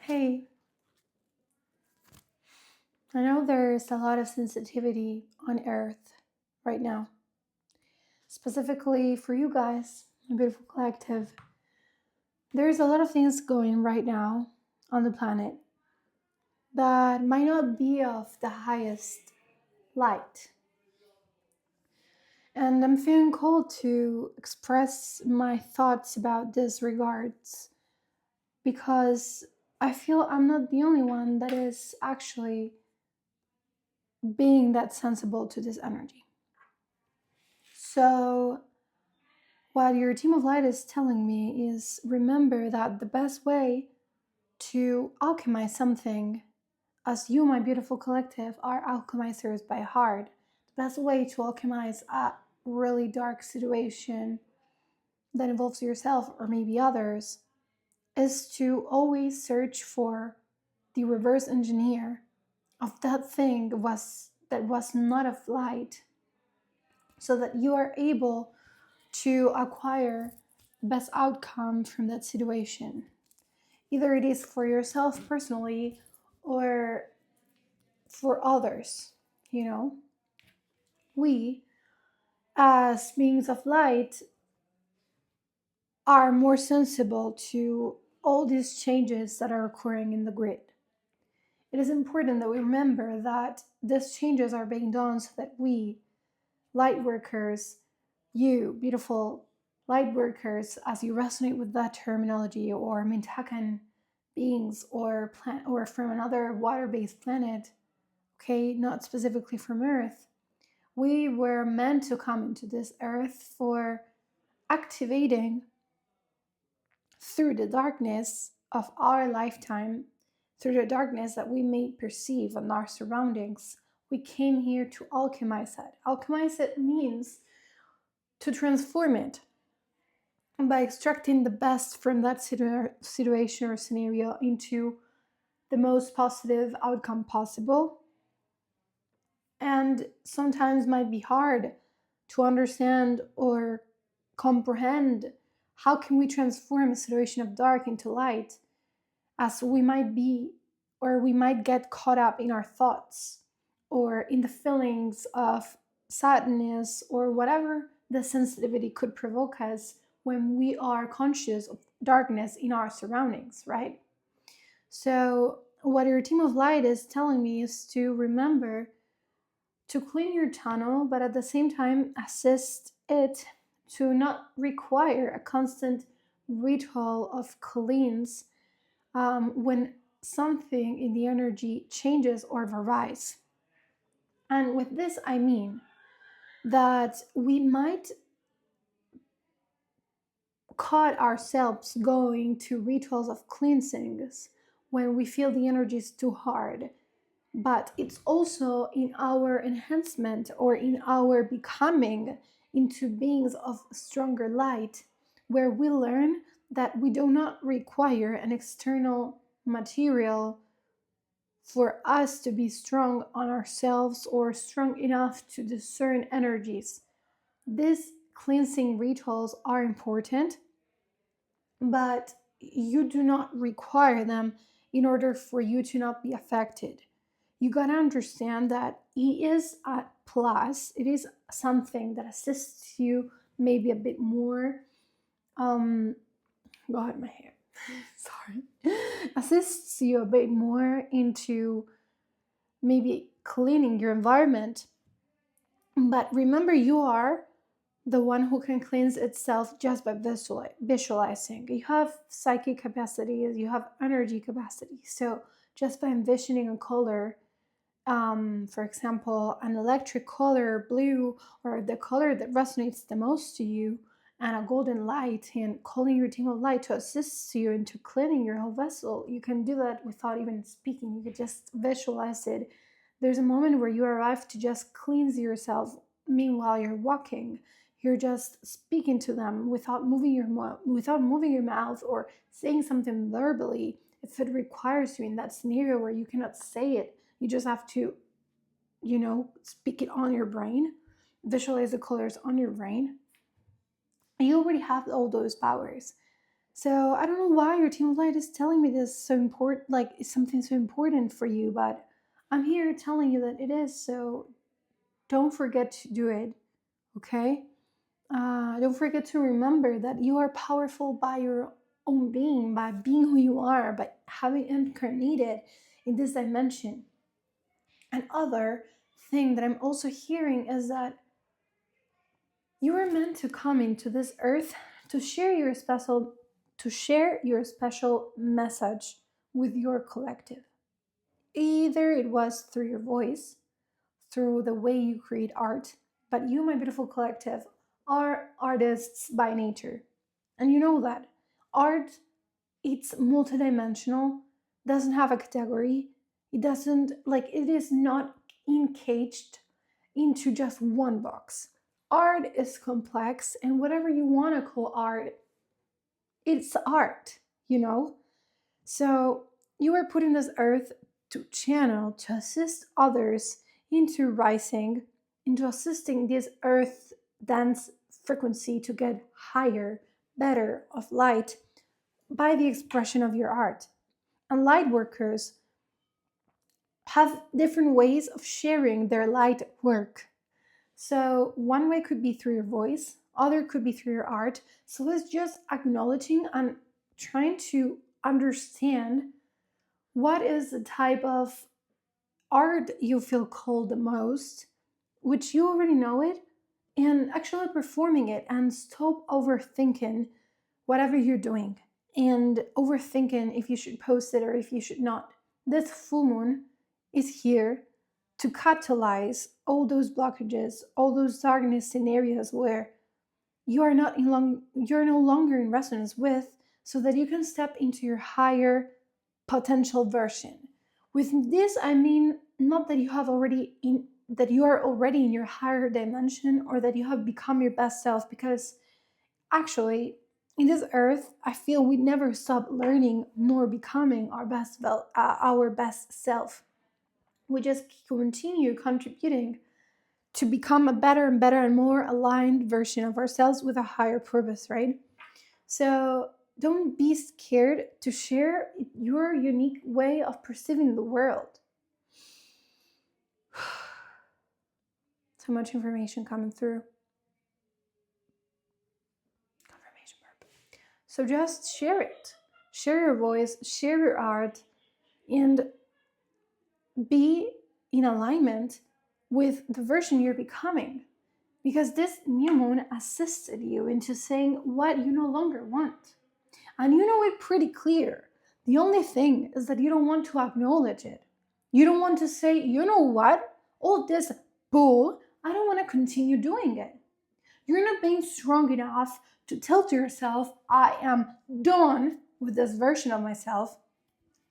Hey, I know there's a lot of sensitivity on Earth right now, specifically for you guys, my beautiful collective. There's a lot of things going right now on the planet that might not be of the highest light. And I'm feeling called to express my thoughts about this regards because I feel I'm not the only one that is actually being that sensible to this energy. So, what your team of light is telling me is remember that the best way to alchemize something, as you, my beautiful collective, are alchemizers by heart, the best way to alchemize a really dark situation that involves yourself or maybe others is to always search for the reverse engineer of that thing that was not of light so that you are able to acquire the best outcome from that situation. Either it is for yourself personally or for others, you know. We, as beings of light, are more sensible to all these changes that are occurring in the grid. It is important that we remember that these changes are being done so that we, light workers, you, beautiful light workers, as you resonate with that terminology, or Mintakan beings, or from another water-based planet, okay, not specifically from Earth, we were meant to come into this Earth for activating through the darkness of our lifetime, through the darkness that we may perceive in our surroundings. We came here to alchemize it. Alchemize it means to transform it by extracting the best from that situation or scenario into the most positive outcome possible. And sometimes might be hard to understand or comprehend how can we transform a situation of dark into light, as we might be or we might get caught up in our thoughts or in the feelings of sadness or whatever the sensitivity could provoke us when we are conscious of darkness in our surroundings, right? So, what your team of light is telling me is to remember to clean your tunnel, but at the same time, assist it to not require a constant ritual of cleans when something in the energy changes or varies. And with this, I mean that we might caught ourselves going to rituals of cleansings when we feel the energy is too hard. But it's also in our enhancement or in our becoming into beings of stronger light, where we learn that we do not require an external material for us to be strong on ourselves or strong enough to discern energies. These cleansing rituals are important, but you do not require them in order for you to not be affected. You gotta understand that it is a plus, it is something that assists you maybe a bit more. God, my hair. Sorry. Assists you a bit more into maybe cleaning your environment. But remember, you are the one who can cleanse itself just by visualizing. You have psychic capacities, you have energy capacity. So just by envisioning a color, for example, an electric color, blue, or the color that resonates the most to you, and a golden light, and calling your team of light to assist you into cleaning your whole vessel. You can do that without even speaking. You could just visualize it. There's a moment where you arrive to just cleanse yourself. Meanwhile, you're walking. You're just speaking to them without moving your mouth or saying something verbally. If it requires you in that scenario where you cannot say it, you just have to, speak it on your brain, visualize the colors on your brain. You already have all those powers. So I don't know why your team of light is telling me this so important, like it's something so important for you, but I'm here telling you that it is. So don't forget to do it, okay? Don't forget to remember that you are powerful by your own being, by being who you are, by having incarnated in this dimension. Another thing that I'm also hearing is that you are meant to come into this earth to share your special message with your collective. Either it was through your voice, through the way you create art, but you, my beautiful collective, are artists by nature. And you know that art, it's multidimensional, doesn't have a category. It doesn't, like, it is not encaged into just one box. Art is complex, and whatever you want to call art, it's art, you know? So you are put in this earth to channel, to assist others into rising, into assisting this earth dance frequency to get higher, better of light by the expression of your art. And light workers have different ways of sharing their light work. So one way could be through your voice, other could be through your art. So it's just acknowledging and trying to understand what is the type of art you feel called the most, which you already know it, and actually performing it and stop overthinking whatever you're doing and overthinking if you should post it or if you should not. This full moon is here to catalyze all those blockages, all those darkness scenarios where you're no longer in resonance with, so that you can step into your higher potential version. With this, I mean not that you are already in your higher dimension or that you have become your best self, because actually in this earth I feel we never stop learning nor becoming our best self. We just continue contributing to become a better and better and more aligned version of ourselves with a higher purpose, right? So don't be scared to share your unique way of perceiving the world. So much information coming through. Confirmation burp. So just share it. Share your voice, share your art, and be in alignment with the version you're becoming. Because this new moon assisted you into saying what you no longer want. And you know it pretty clear. The only thing is that you don't want to acknowledge it. You don't want to say, you know what? All this bull, I don't want to continue doing it. You're not being strong enough to tell to yourself, I am done with this version of myself.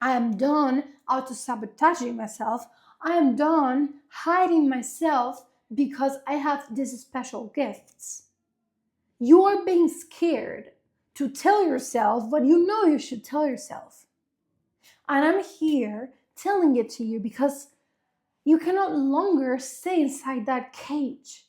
I am done auto sabotaging myself. I am done hiding myself because I have these special gifts. You are being scared to tell yourself what you know you should tell yourself. And I'm here telling it to you because you cannot longer stay inside that cage.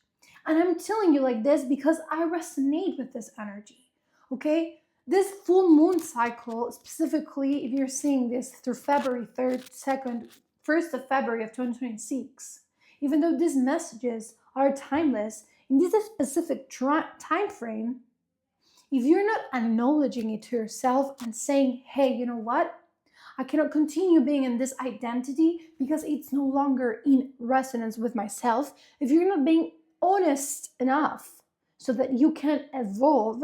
And I'm telling you like this because I resonate with this energy, okay? This full moon cycle, specifically, if you're seeing this through February 3rd, 2nd, 1st of February of 2026, even though these messages are timeless, in this specific time frame, if you're not acknowledging it to yourself and saying, hey, you know what? I cannot continue being in this identity because it's no longer in resonance with myself. If you're not being honest enough so that you can evolve,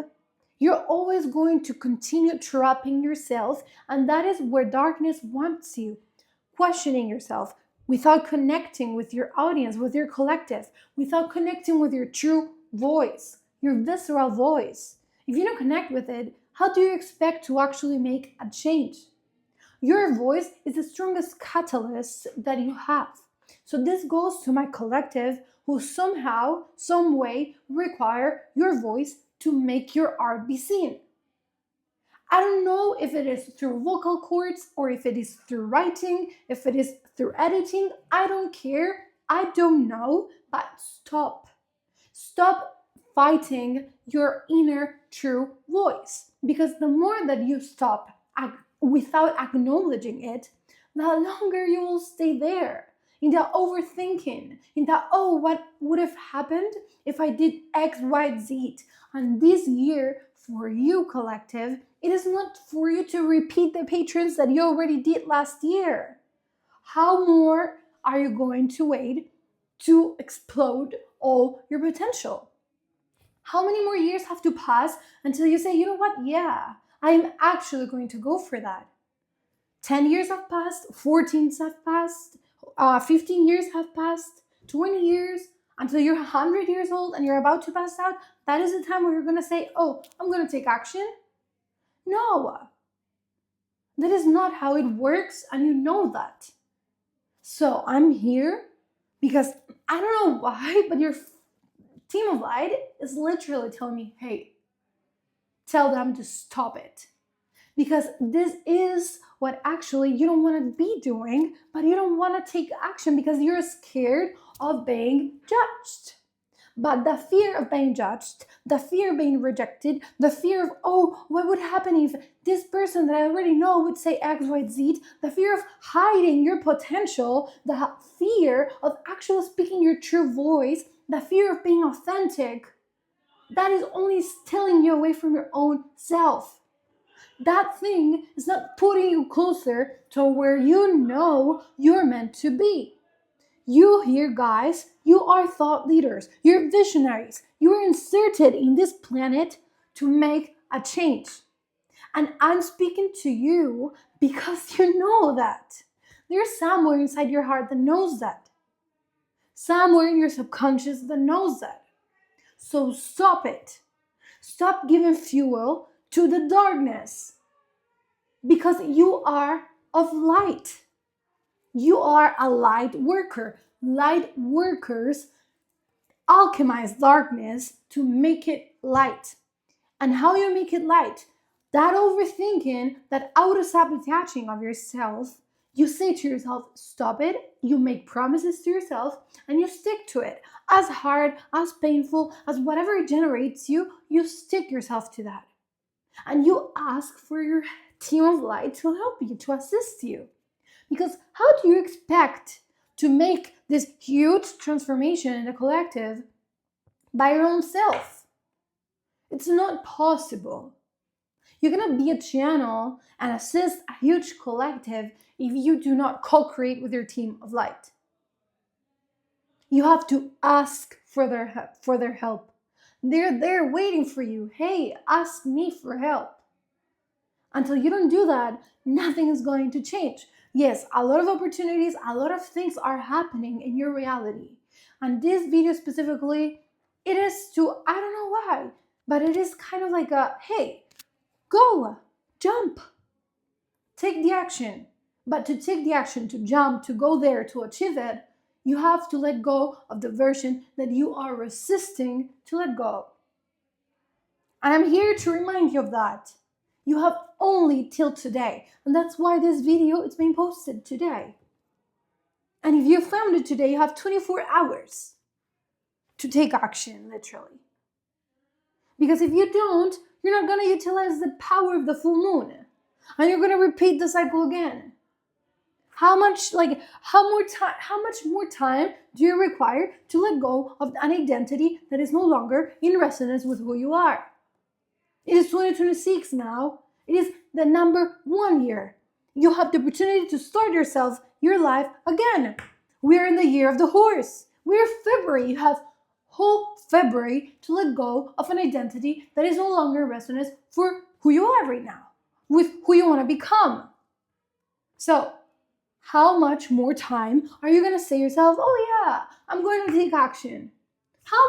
you're always going to continue trapping yourself. And that is where darkness wants you, questioning yourself without connecting with your audience, with your collective, without connecting with your true voice, your visceral voice. If you don't connect with it, how do you expect to actually make a change? Your voice is the strongest catalyst that you have. So this goes to my collective who somehow, some way require your voice to make your art be seen. I don't know if it is through vocal cords or if it is through writing, if it is through editing. I don't care. I don't know. But stop. Stop fighting your inner true voice. Because the more that you stop without acknowledging it, the longer you will stay there in the overthinking, in the, oh, what would have happened if I did X, Y, Z. And this year, for you, collective, it is not for you to repeat the patterns that you already did last year. How more are you going to wait to explode all your potential? How many more years have to pass until you say, you know what, yeah, I'm actually going to go for that? 10 years have passed, 14 have passed, 15 years have passed, 20 years, until you're 100 years old and you're about to pass out. That is the time where you're going to say, oh, I'm going to take action. No, that is not how it works, and you know that. So I'm here because I don't know why, but your team of light is literally telling me, hey, tell them to stop it. Because this is what actually you don't want to be doing, but you don't want to take action because you're scared of being judged. But the fear of being judged, the fear of being rejected, the fear of, oh, what would happen if this person that I already know would say X, Y, Z, the fear of hiding your potential, the fear of actually speaking your true voice, the fear of being authentic, that is only stealing you away from your own self. That thing is not putting you closer to where you know you're meant to be. You here, guys, you are thought leaders, you're visionaries, you're inserted in this planet to make a change. And I'm speaking to you because you know that. There's somewhere inside your heart that knows that. Somewhere in your subconscious that knows that. So stop it. Stop giving fuel to the darkness. Because you are of light. You are a light worker. Light workers alchemize darkness to make it light. And how you make it light? That overthinking, that auto-sabotaging of yourself, you say to yourself, stop it, you make promises to yourself, and you stick to it. As hard, as painful, as whatever it generates you, you stick yourself to that. And you ask for your team of light to help you, to assist you. Because how do you expect to make this huge transformation in the collective by your own self? It's not possible. You're going to be a channel and assist a huge collective if you do not co-create with your team of light. You have to ask for their help. They're there waiting for you. Hey, ask me for help. Until you don't do that, nothing is going to change. Yes, a lot of opportunities, a lot of things are happening in your reality. And this video specifically, it is to, I don't know why, but it is kind of like a, hey, go, jump, take the action. But to take the action, to jump, to go there, to achieve it, you have to let go of the version that you are resisting to let go. And I'm here to remind you of that. You have only till today. And that's why this video is being posted today. And if you found it today, you have 24 hours to take action, literally. Because if you don't, you're not going to utilize the power of the full moon. And you're going to repeat the cycle again. How much more time do you require to let go of an identity that is no longer in resonance with who you are? It is 2026 now. It is the number 1 year. You have the opportunity to start your life again. We are in the year of the horse. We are February. You have whole February to let go of an identity that is no longer in resonance for who you are right now, with who you want to become. So, how much more time are you going to say to yourself, oh yeah, I'm going to take action? How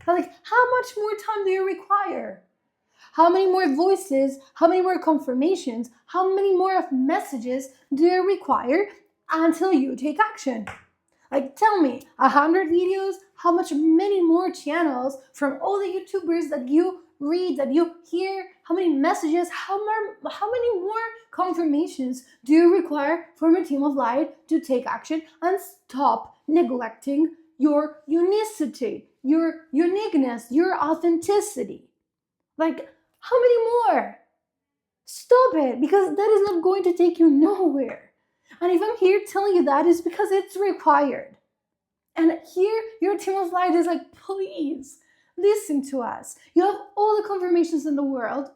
much more time do you require? How many more voices, how many more confirmations, how many more of messages do you require until you take action? Tell me, 100 videos, how many more channels from all the YouTubers that you read, that you hear, how many messages, how many more confirmations do you require from a team of light to take action and stop neglecting your unicity, your uniqueness, your authenticity. Like, how many more? Stop it, because that is not going to take you nowhere. And if I'm here telling you that, it's because it's required. And here, your team of light is like, please listen to us. You have all the confirmations in the world.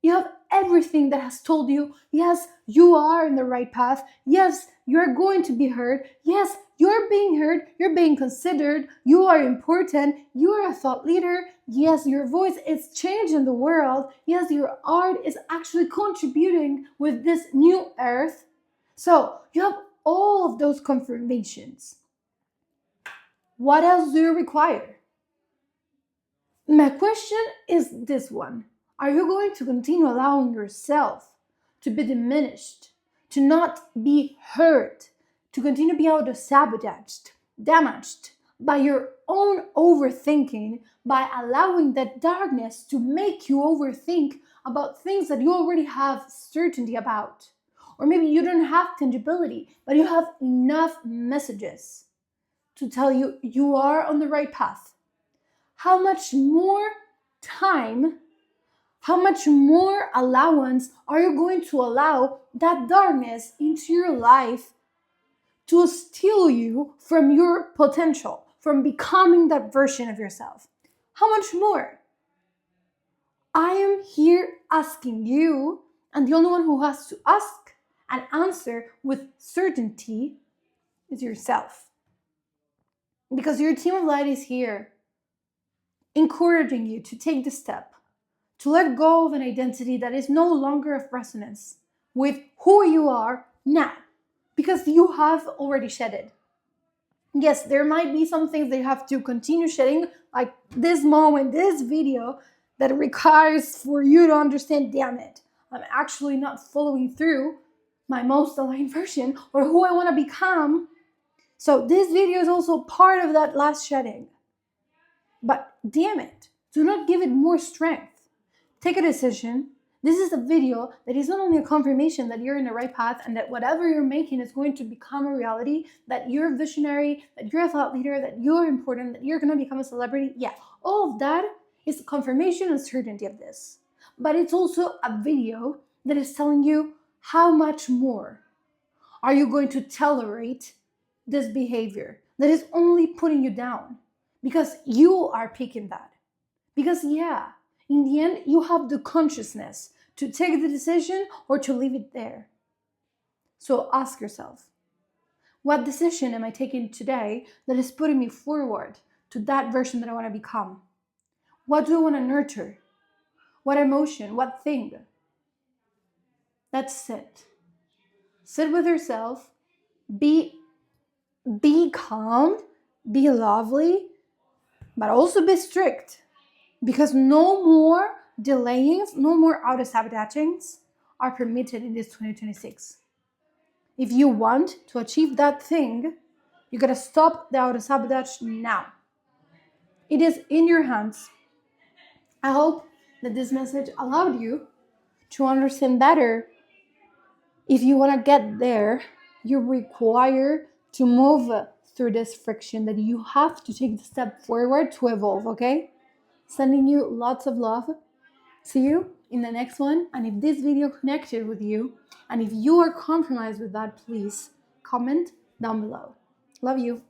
You have everything that has told you, yes, you are in the right path. Yes, you're going to be heard. Yes, you're being heard. You're being considered. You are important. You are a thought leader. Yes, your voice is changing the world. Yes, your art is actually contributing with this new earth. So you have all of those confirmations. What else do you require? My question is this one. Are you going to continue allowing yourself to be diminished, to not be hurt, to continue to be auto-sabotaged, damaged by your own overthinking, by allowing that darkness to make you overthink about things that you already have certainty about? Or maybe you don't have tangibility, but you have enough messages to tell you you are on the right path. How much more time, how much more allowance are you going to allow that darkness into your life to steal you from your potential, from becoming that version of yourself? How much more? I am here asking you, and the only one who has to ask and answer with certainty is yourself. Because your team of light is here encouraging you to take the step, to let go of an identity that is no longer of resonance with who you are now, because you have already shed it. Yes, there might be some things that you have to continue shedding, like this moment, this video, that requires for you to understand, damn it, I'm actually not following through my most aligned version or who I want to become. So this video is also part of that last shedding. But damn it, do not give it more strength. Take a decision. This is a video that is not only a confirmation that you're in the right path and that whatever you're making is going to become a reality, that you're visionary, that you're a thought leader, that you're important, that you're going to become a celebrity. Yeah, all of that is confirmation and certainty of this. But it's also a video that is telling you how much more are you going to tolerate this behavior that is only putting you down. Because you are picking that. Because, yeah, in the end, you have the consciousness to take the decision or to leave it there. So ask yourself, what decision am I taking today that is putting me forward to that version that I want to become? What do I want to nurture? What emotion? What thing? That's it. Sit with yourself. Be calm. Be lovely. But also be strict, because no more delayings, no more auto-sabotagings are permitted in this 2026. If you want to achieve that thing, you gotta stop the auto-sabotage now. It is in your hands. I hope that this message allowed you to understand better. If you want to get there, you require to move through this friction, that you have to take the step forward to evolve, okay? Sending you lots of love. See you in the next one. And if this video connected with you, and if you are compromised with that, please comment down below. Love you.